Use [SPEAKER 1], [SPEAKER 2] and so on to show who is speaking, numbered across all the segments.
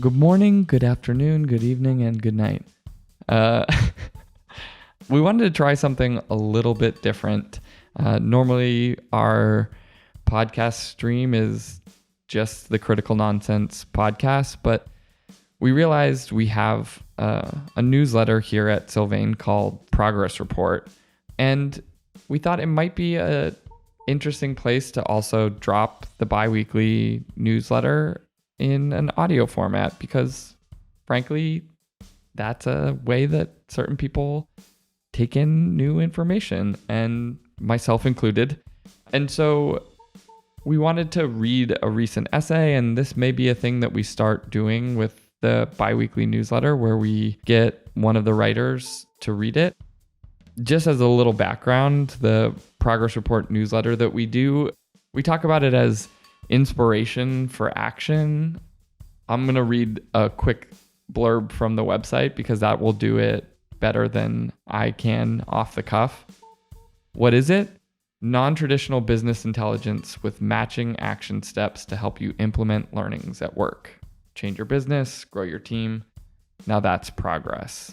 [SPEAKER 1] Good morning, good afternoon, good evening, and good night. Uh, we wanted to try something a little bit different. Normally, our podcast stream is just the Critical Nonsense podcast, but we realized we have a newsletter here at SYLVAIN called Progress Report, and we thought it might be an interesting place to also drop the bi-weekly newsletter in an audio format because, frankly, that's a way that certain people take in new information, and myself included. And so we wanted to read a recent essay, and this may be a thing that we start doing with the bi-weekly newsletter where we get one of the writers to read it. Just as a little background, the Progress Report newsletter that we do, we talk about it as inspiration for action. I'm going to read a quick blurb from the website because that will do it better than I can off the cuff. What is it? Non-traditional business intelligence with matching action steps to help you implement learnings at work. Change your business, grow your team. Now that's progress.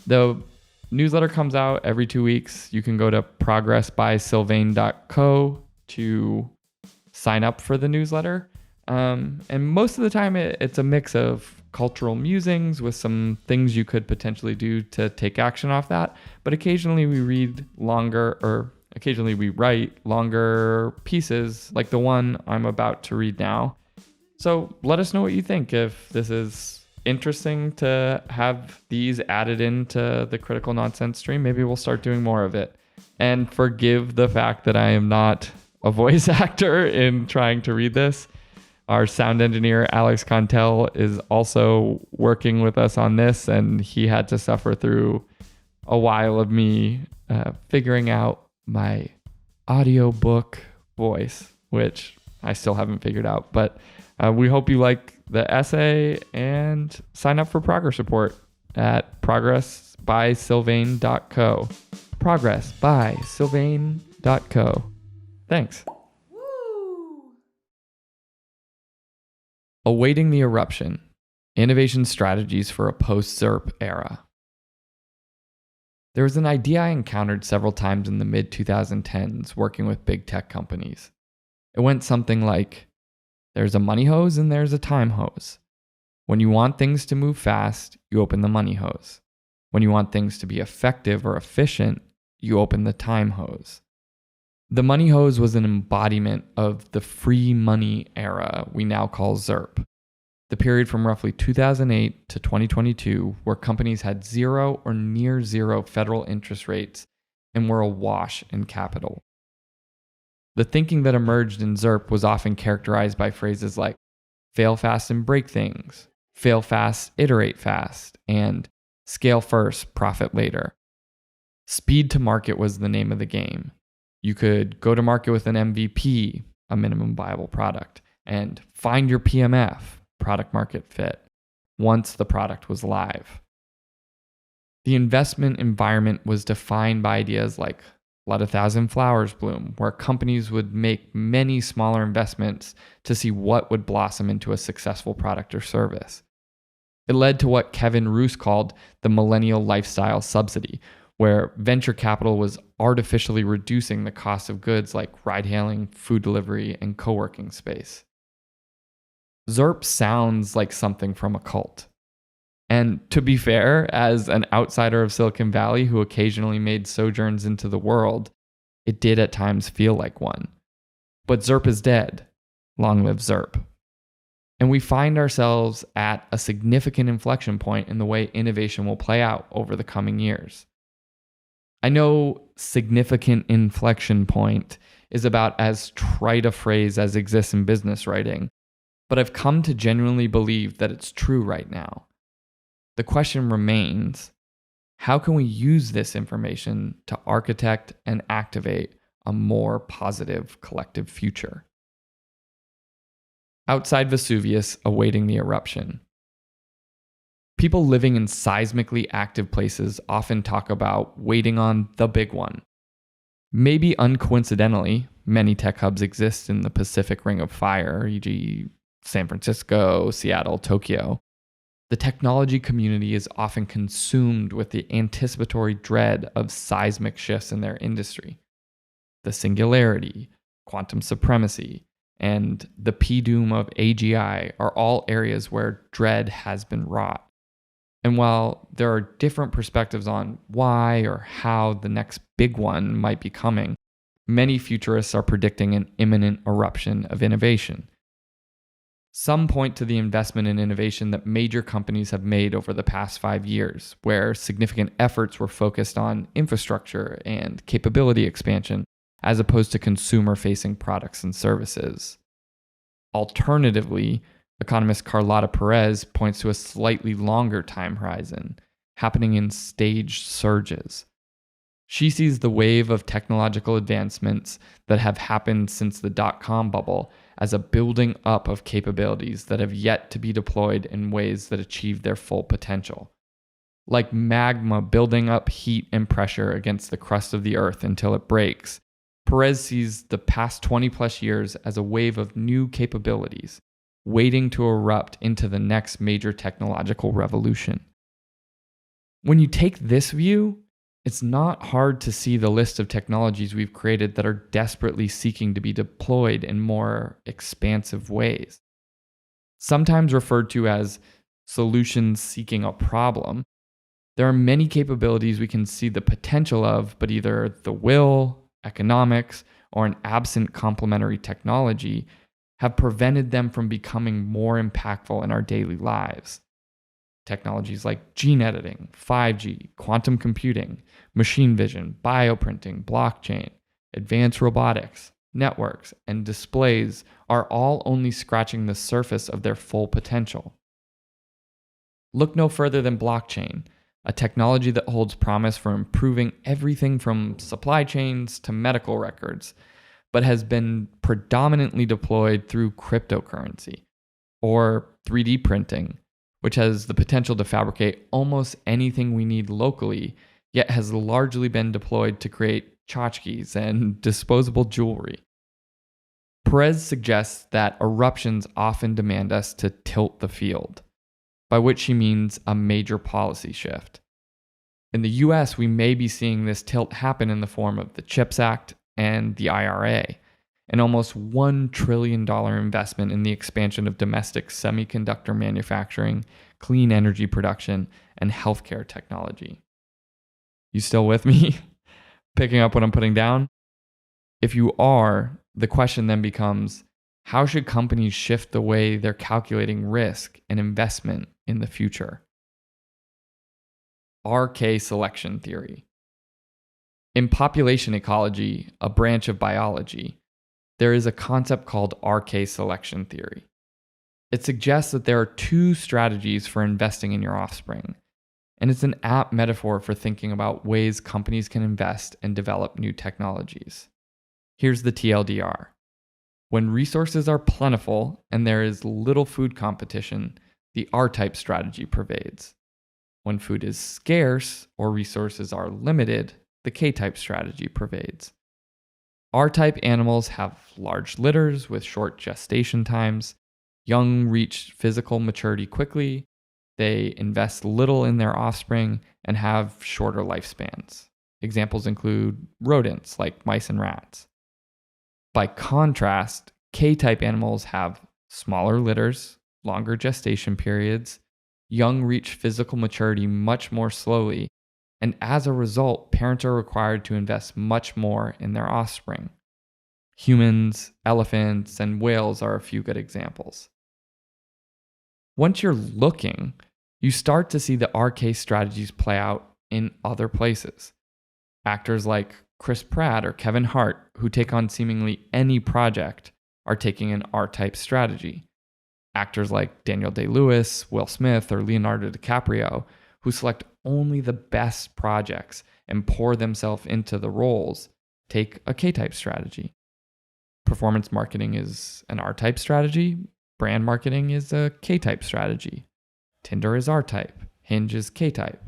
[SPEAKER 1] The newsletter comes out every 2 weeks. You can go to progressbysylvain.co to sign up for the newsletter. And most of the time it's a mix of cultural musings with some things you could potentially do to take action off that. But occasionally we write longer pieces like the one I'm about to read now. So let us know what you think. If this is interesting to have these added into the Critical Nonsense stream, maybe we'll start doing more of it. And forgive the fact that I am not a voice actor in trying to read this. Our sound engineer, Alex Contel, is also working with us on this, and he had to suffer through a while of me figuring out my audiobook voice, which I still haven't figured out. But we hope you like the essay and sign up for Progress Report at progressbysylvain.co. Progressbysylvain.co. Thanks. Awaiting the Eruption, Innovation Strategies for a Post-ZIRP Era. There was an idea I encountered several times in the mid-2010s working with big tech companies. It went something like, there's a money hose and there's a time hose. When you want things to move fast, you open the money hose. When you want things to be effective or efficient, you open the time hose. The money hose was an embodiment of the free money era we now call ZIRP, the period from roughly 2008 to 2022 where companies had zero or near zero federal interest rates and were awash in capital. The thinking that emerged in ZIRP was often characterized by phrases like fail fast and break things, fail fast, iterate fast, and scale first, profit later. Speed to market was the name of the game. You could go to market with an MVP, a minimum viable product, and find your PMF, product market fit, once the product was live. The investment environment was defined by ideas like let 1,000 flowers bloom, where companies would make many smaller investments to see what would blossom into a successful product or service. It led to what Kevin Roose called the millennial lifestyle subsidy, where venture capital was artificially reducing the cost of goods like ride-hailing, food delivery, and co-working space. ZIRP sounds like something from a cult. And to be fair, as an outsider of Silicon Valley who occasionally made sojourns into the world, it did at times feel like one. But ZIRP is dead. Long live ZIRP. And we find ourselves at a significant inflection point in the way innovation will play out over the coming years. I know significant inflection point is about as trite a phrase as exists in business writing, but I've come to genuinely believe that it's true right now. The question remains, how can we use this information to architect and activate a more positive collective future? Outside Vesuvius, awaiting the eruption. People living in seismically active places often talk about waiting on the big one. Maybe uncoincidentally, many tech hubs exist in the Pacific Ring of Fire, e.g. San Francisco, Seattle, Tokyo. The technology community is often consumed with the anticipatory dread of seismic shifts in their industry. The singularity, quantum supremacy, and the P-doom of AGI are all areas where dread has been wrought. And while there are different perspectives on why or how the next big one might be coming, many futurists are predicting an imminent eruption of innovation. Some point to the investment in innovation that major companies have made over the past 5 years, where significant efforts were focused on infrastructure and capability expansion, as opposed to consumer-facing products and services. Alternatively, economist Carlotta Perez points to a slightly longer time horizon, happening in staged surges. She sees the wave of technological advancements that have happened since the dot-com bubble as a building up of capabilities that have yet to be deployed in ways that achieve their full potential. Like magma building up heat and pressure against the crust of the earth until it breaks, Perez sees the past 20 plus years as a wave of new capabilities, waiting to erupt into the next major technological revolution. When you take this view, it's not hard to see the list of technologies we've created that are desperately seeking to be deployed in more expansive ways. Sometimes referred to as solutions seeking a problem, there are many capabilities we can see the potential of, but either the will, economics, or an absent complementary technology have prevented them from becoming more impactful in our daily lives. Technologies like gene editing, 5G, quantum computing, machine vision, bioprinting, blockchain, advanced robotics, networks, and displays are all only scratching the surface of their full potential. Look no further than blockchain, a technology that holds promise for improving everything from supply chains to medical records, but has been predominantly deployed through cryptocurrency, or 3D printing, which has the potential to fabricate almost anything we need locally, yet has largely been deployed to create tchotchkes and disposable jewelry. Perez suggests that eruptions often demand us to tilt the field, by which she means a major policy shift. In the US, we may be seeing this tilt happen in the form of the CHIPS Act and the IRA, an almost $1 trillion investment in the expansion of domestic semiconductor manufacturing, clean energy production, and healthcare technology. You still with me? Picking up what I'm putting down? If you are, the question then becomes, how should companies shift the way they're calculating risk and investment in the future? RK selection theory. In population ecology, a branch of biology, there is a concept called RK selection theory. It suggests that there are two strategies for investing in your offspring, and it's an apt metaphor for thinking about ways companies can invest and develop new technologies. Here's the TLDR. When resources are plentiful and there is little food competition, the R-type strategy pervades. When food is scarce or resources are limited, the K-type strategy pervades. R-type animals have large litters with short gestation times. Young reach physical maturity quickly. They invest little in their offspring and have shorter lifespans. Examples include rodents like mice and rats. By contrast, K-type animals have smaller litters, longer gestation periods, young reach physical maturity much more slowly, and as a result, parents are required to invest much more in their offspring. Humans, elephants, and whales are a few good examples. Once you're looking, you start to see the RK strategies play out in other places. Actors like Chris Pratt or Kevin Hart, who take on seemingly any project, are taking an R-type strategy. Actors like Daniel Day-Lewis, Will Smith, or Leonardo DiCaprio, who select only the best projects and pour themselves into the roles, take a K-type strategy. Performance marketing is an R-type strategy. Brand marketing is a K-type strategy. Tinder is R-type. Hinge is K-type.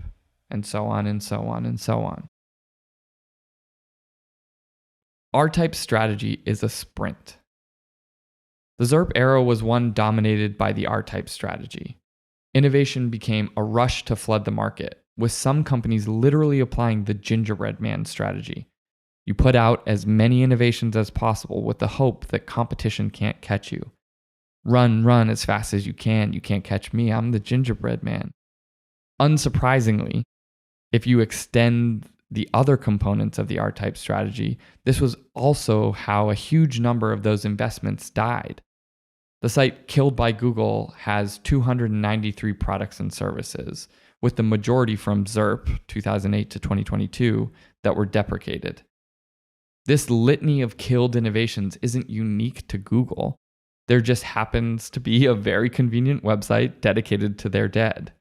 [SPEAKER 1] And so on and so on and so on. R-type strategy is a sprint. The ZIRP era was one dominated by the R-type strategy. Innovation became a rush to flood the market, with some companies literally applying the gingerbread man strategy. You put out as many innovations as possible with the hope that competition can't catch you. Run as fast as you can't catch me, I'm the gingerbread man. Unsurprisingly, if you extend the other components of the R-type strategy, this was also how a huge number of those investments died. The site Killed by Google has 293 products and services, with the majority from ZIRP 2008 to 2022 that were deprecated. This litany of killed innovations isn't unique to Google. There just happens to be a very convenient website dedicated to their dead.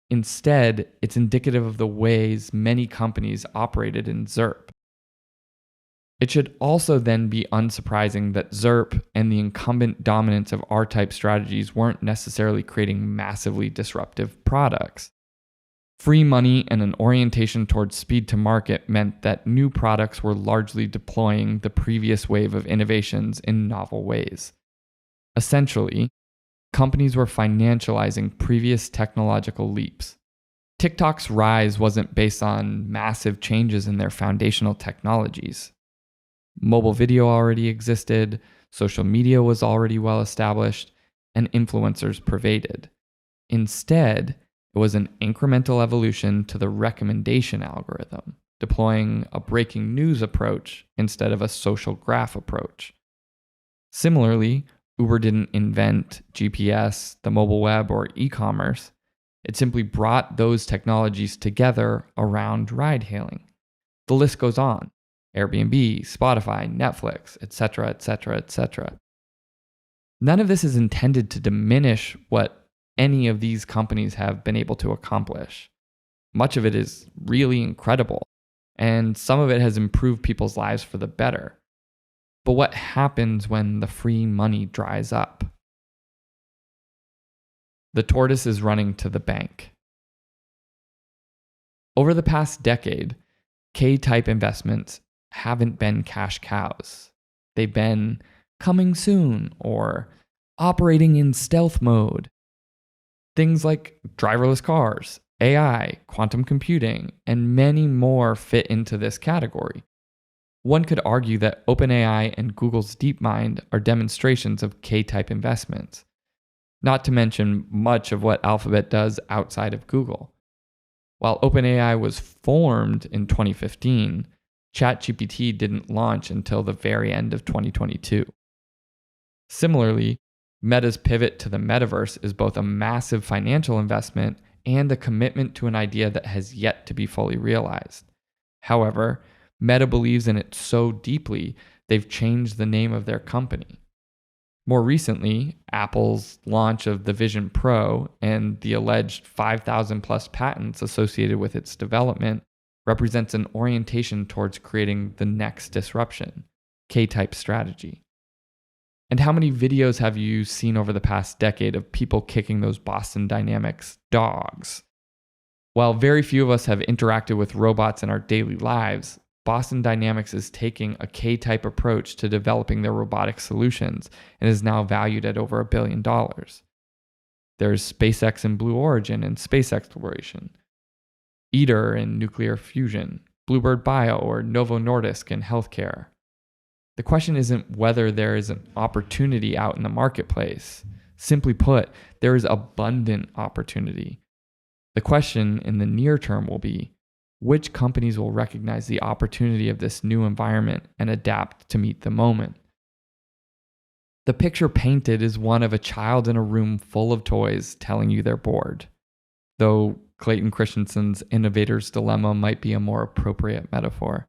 [SPEAKER 1] Instead, it's indicative of the ways many companies operated in ZIRP. It should also then be unsurprising that ZIRP and the incumbent dominance of R-type strategies weren't necessarily creating massively disruptive products. Free money and an orientation towards speed to market meant that new products were largely deploying the previous wave of innovations in novel ways. Essentially, companies were financializing previous technological leaps. TikTok's rise wasn't based on massive changes in their foundational technologies. Mobile video already existed, social media was already well established, and influencers pervaded. Instead, it was an incremental evolution to the recommendation algorithm, deploying a breaking news approach instead of a social graph approach. Similarly, Uber didn't invent GPS, the mobile web, or e-commerce. It simply brought those technologies together around ride-hailing. The list goes on. Airbnb, Spotify, Netflix, etc., etc., etc. None of this is intended to diminish what any of these companies have been able to accomplish. Much of it is really incredible, and some of it has improved people's lives for the better. But what happens when the free money dries up? The tortoise is running to the bank. Over the past decade, K-type investments haven't been cash cows. They've been coming soon or operating in stealth mode. Things like driverless cars, AI, quantum computing, and many more fit into this category. One could argue that OpenAI and Google's DeepMind are demonstrations of K-type investments, not to mention much of what Alphabet does outside of Google. While OpenAI was formed in 2015, ChatGPT didn't launch until the very end of 2022. Similarly, Meta's pivot to the metaverse is both a massive financial investment and a commitment to an idea that has yet to be fully realized. However, Meta believes in it so deeply, they've changed the name of their company. More recently, Apple's launch of the Vision Pro and the alleged 5,000 plus patents associated with its development represents an orientation towards creating the next disruption, K-type strategy. And how many videos have you seen over the past decade of people kicking those Boston Dynamics dogs? While very few of us have interacted with robots in our daily lives, Boston Dynamics is taking a K-type approach to developing their robotic solutions and is now valued at over $1 billion. There's SpaceX and Blue Origin in space exploration, ITER in nuclear fusion, Bluebird Bio or Novo Nordisk in healthcare. The question isn't whether there is an opportunity out in the marketplace. Simply put, there is abundant opportunity. The question in the near term will be, which companies will recognize the opportunity of this new environment and adapt to meet the moment? The picture painted is one of a child in a room full of toys telling you they're bored, though Clayton Christensen's Innovator's Dilemma might be a more appropriate metaphor.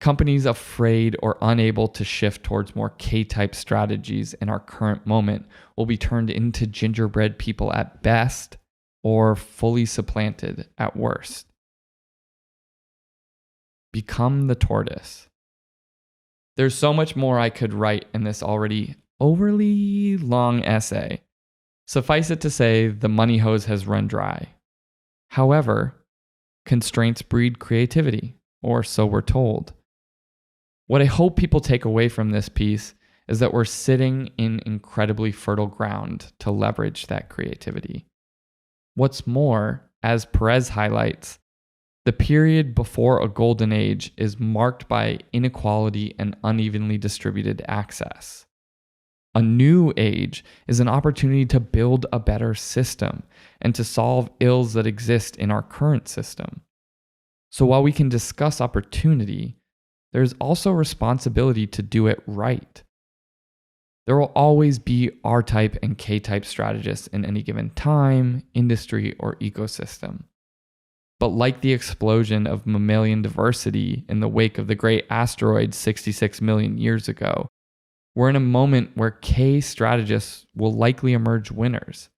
[SPEAKER 1] Companies afraid or unable to shift towards more K-type strategies in our current moment will be turned into gingerbread people at best or fully supplanted at worst. Become the tortoise. There's so much more I could write in this already overly long essay. Suffice it to say, the money hose has run dry. However, constraints breed creativity, or so we're told. What I hope people take away from this piece is that we're sitting in incredibly fertile ground to leverage that creativity. What's more, as Perez highlights, the period before a golden age is marked by inequality and unevenly distributed access. A new age is an opportunity to build a better system and to solve ills that exist in our current system. So while we can discuss opportunity, there's also responsibility to do it right. There will always be R-type and K-type strategists in any given time, industry, or ecosystem. But like the explosion of mammalian diversity in the wake of the great asteroid 66 million years ago, we're in a moment where K strategists will likely emerge winners.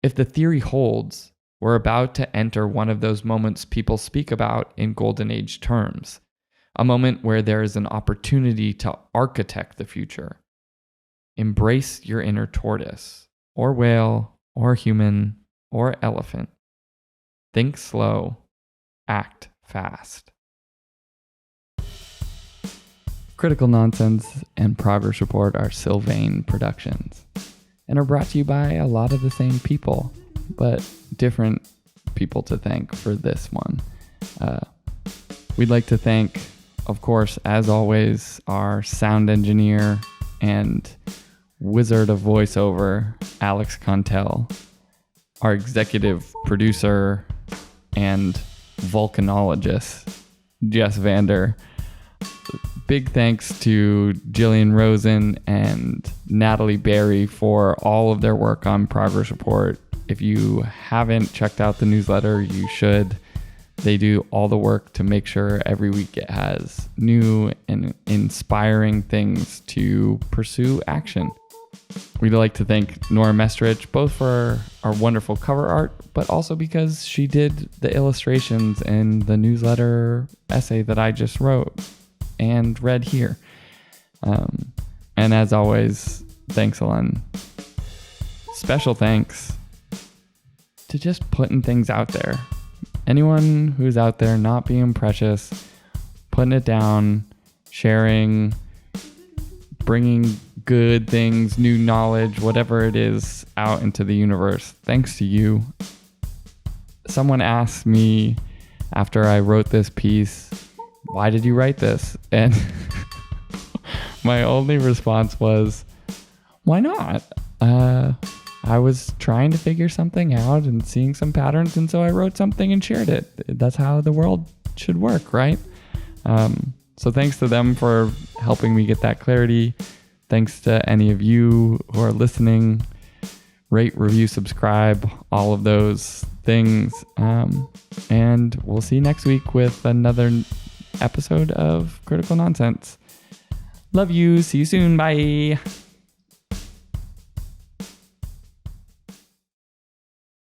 [SPEAKER 1] If the theory holds, we're about to enter one of those moments people speak about in Golden Age terms, a moment where there is an opportunity to architect the future. Embrace your inner tortoise, or whale, or human, or elephant. Think slow, act fast. Critical Nonsense and Progress Report are SYLVAIN productions and are brought to you by a lot of the same people, but different people to thank for this one. We'd like to thank, of course, as always, our sound engineer and wizard of voiceover, Alex Contell, our executive producer and volcanologist, Jess Vander. Big thanks to Jillian Rosen and Natalie Berry for all of their work on Progress Report. If you haven't checked out the newsletter, you should. They do all the work to make sure every week it has new and inspiring things to pursue action. We'd like to thank Nora Mestrich, both for our wonderful cover art, but also because she did the illustrations in the newsletter essay that I just wrote and read here. And as always, thanks, Ellen. Special thanks to just putting things out there. Anyone who's out there not being precious, putting it down, sharing, bringing good things, new knowledge, whatever it is, out into the universe. Thanks to you. Someone asked me after I wrote this piece, why did you write this? And my only response was, why not? I was trying to figure something out and seeing some patterns, and so I wrote something and shared it. That's how the world should work, right? So thanks to them for helping me get that clarity. Thanks to any of you who are listening. Rate, review, subscribe, all of those things. And we'll see you next week with another episode of Critical Nonsense. Love you. See you soon. Bye.